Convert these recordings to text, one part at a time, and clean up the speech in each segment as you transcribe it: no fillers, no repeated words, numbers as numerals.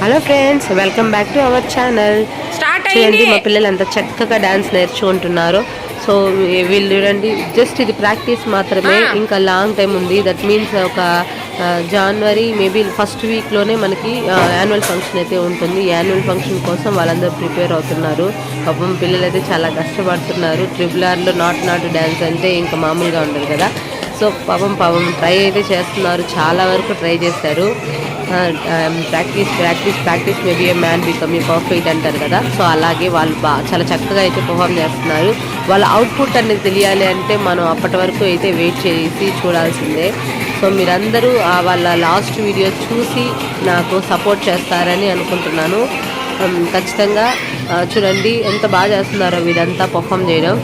Hello friends, welcome back to our channel. చూడండి మా పిల్లలు అంత చక్కగా డాన్స్ నేర్చుకుంటున్నారు. సో వీళ్ళు చూడండి, జస్ట్ ఇది ప్రాక్టీస్ మాత్రమే, ఇంకా లాంగ్ టైం ఉంది. దట్ మీన్స్ ఒక జనవరి మేబీ ఫస్ట్ వీక్లోనే మనకి యాన్యువల్ ఫంక్షన్ అయితే ఉంటుంది. యాన్యువల్ ఫంక్షన్ కోసం వాళ్ళందరూ ప్రిపేర్ అవుతున్నారు. పాపం పిల్లలు అయితే చాలా కష్టపడుతున్నారు. ట్రిబుల్ నాట్ డ్యాన్స్ అంటే ఇంకా మామూలుగా ఉండదు కదా. సో పాపం ట్రై అయితే చేస్తున్నారు, చాలా వరకు ట్రై చేశారు. Practice maybe A man become a perfect అంటారు కదా. సో అలాగే వాళ్ళు చాలా చక్కగా అయితే పర్ఫామ్ చేస్తున్నారు. వాళ్ళ అవుట్పుట్ అనేది తెలియాలి అంటే మనం అప్పటి వరకు అయితే వెయిట్ చేసి చూడాల్సిందే. సో మీరందరూ వాళ్ళ లాస్ట్ వీడియో చూసి నాకు సపోర్ట్ చేస్తారని అనుకుంటున్నాను. ఖచ్చితంగా చూడండి ఎంత బాగా చేస్తున్నారో వీరంతా పర్ఫామ్ చేయడం.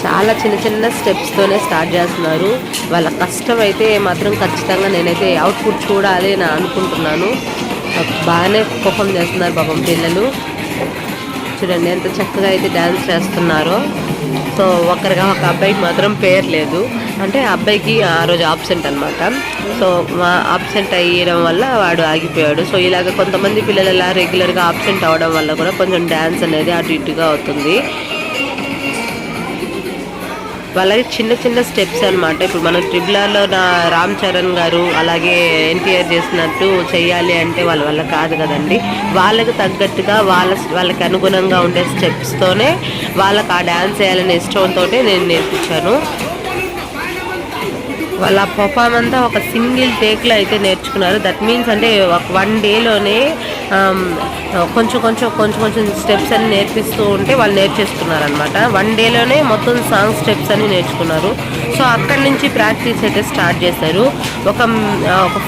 చాలా చిన్న స్టెప్స్తోనే స్టార్ట్ చేస్తున్నారు. వాళ్ళ కష్టం అయితే మాత్రం ఖచ్చితంగా నేనైతే అవుట్పుట్ చూడాలి అని అనుకుంటున్నాను. బాగానే పర్ఫామ్ చేస్తున్నారు పాపం పిల్లలు. చూడండి ఎంత చక్కగా అయితే డ్యాన్స్ చేస్తున్నారో. సో ఒక అబ్బాయికి మాత్రం పేరు లేదు, అంటే ఆ అబ్బాయికి ఆ రోజు ఆబ్సెంట్ అనమాట. సో ఆబ్సెంట్ అయ్యడం వల్ల వాడు ఆగిపోయాడు. సో ఇలాగ కొంతమంది పిల్లలు ఇలా రెగ్యులర్గా ఆబ్సెంట్ అవ్వడం వల్ల కూడా కొంచెం డ్యాన్స్ అనేది అటు ఇటుగా అవుతుంది. వాళ్ళకి చిన్న స్టెప్స్ అనమాట. ఇప్పుడు మనం ట్రిబుల్ రామ్ చరణ్ గారు అలాగే ఎన్టీఆర్ చేసినట్టు చేయాలి అంటే వాళ్ళ వల్ల కాదు కదండి. వాళ్ళకి తగ్గట్టుగా వాళ్ళకి అనుగుణంగా ఉండే స్టెప్స్తోనే వాళ్ళకి ఆ డ్యాన్స్ చేయాలనే ఇష్టంతో నేను నేర్పించాను. వాళ్ళ పర్ఫామ్ అంతా ఒక సింగిల్ టేక్లో అయితే నేర్చుకున్నారు. దట్ మీన్స్ అంటే ఒక 1 డేలోనే కొంచెం స్టెప్స్ అని నేర్పిస్తూ ఉంటే వాళ్ళు నేర్చేసుకున్నారు అనమాట. 1 డేలోనే మొత్తం సాంగ్ స్టెప్స్ అని నేర్చుకున్నారు. సో అక్కడి నుంచి ప్రాక్టీస్ అయితే స్టార్ట్ చేశారు. ఒక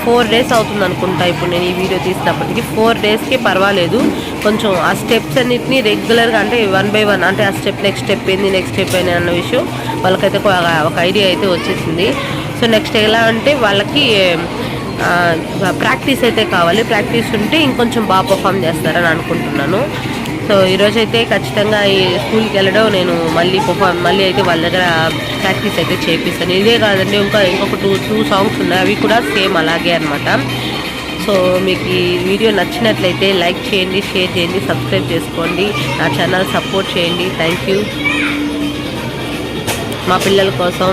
4 డేస్ అవుతుంది అనుకుంటా. ఇప్పుడు నేను ఈ వీడియో తీసినప్పటికీ 4 డేస్కి పర్వాలేదు. కొంచెం ఆ స్టెప్స్ అన్నిటిని రెగ్యులర్గా అంటే 1 by 1 అంటే ఆ స్టెప్ నెక్స్ట్ స్టెప్ ఏంది అన్న విషయం వాళ్ళకైతే ఒక ఐడియా అయితే వచ్చేసింది. సో నెక్స్ట్ ఎలా అంటే వాళ్ళకి ప్రాక్టీస్ అయితే కావాలి. ప్రాక్టీస్ ఉంటే ఇంకొంచెం బాగా పర్ఫామ్ చేస్తారని అనుకుంటున్నాను. సో ఈరోజైతే ఖచ్చితంగా ఈ స్కూల్కి వెళ్ళడం నేను మళ్ళీ అయితే వాళ్ళ దగ్గర ప్రాక్టీస్ అయితే చేపిస్తాను. ఇదే కాదండి, ఇంకొక టూ సాంగ్స్ ఉన్నాయి, అవి కూడా సేమ్ అలాగే అనమాట. సో మీకు ఈ వీడియో నచ్చినట్లయితే లైక్ చేయండి, షేర్ చేయండి, సబ్స్క్రైబ్ చేసుకోండి, నా ఛానల్ సపోర్ట్ చేయండి. థ్యాంక్ యూ మా పిల్లల కోసం.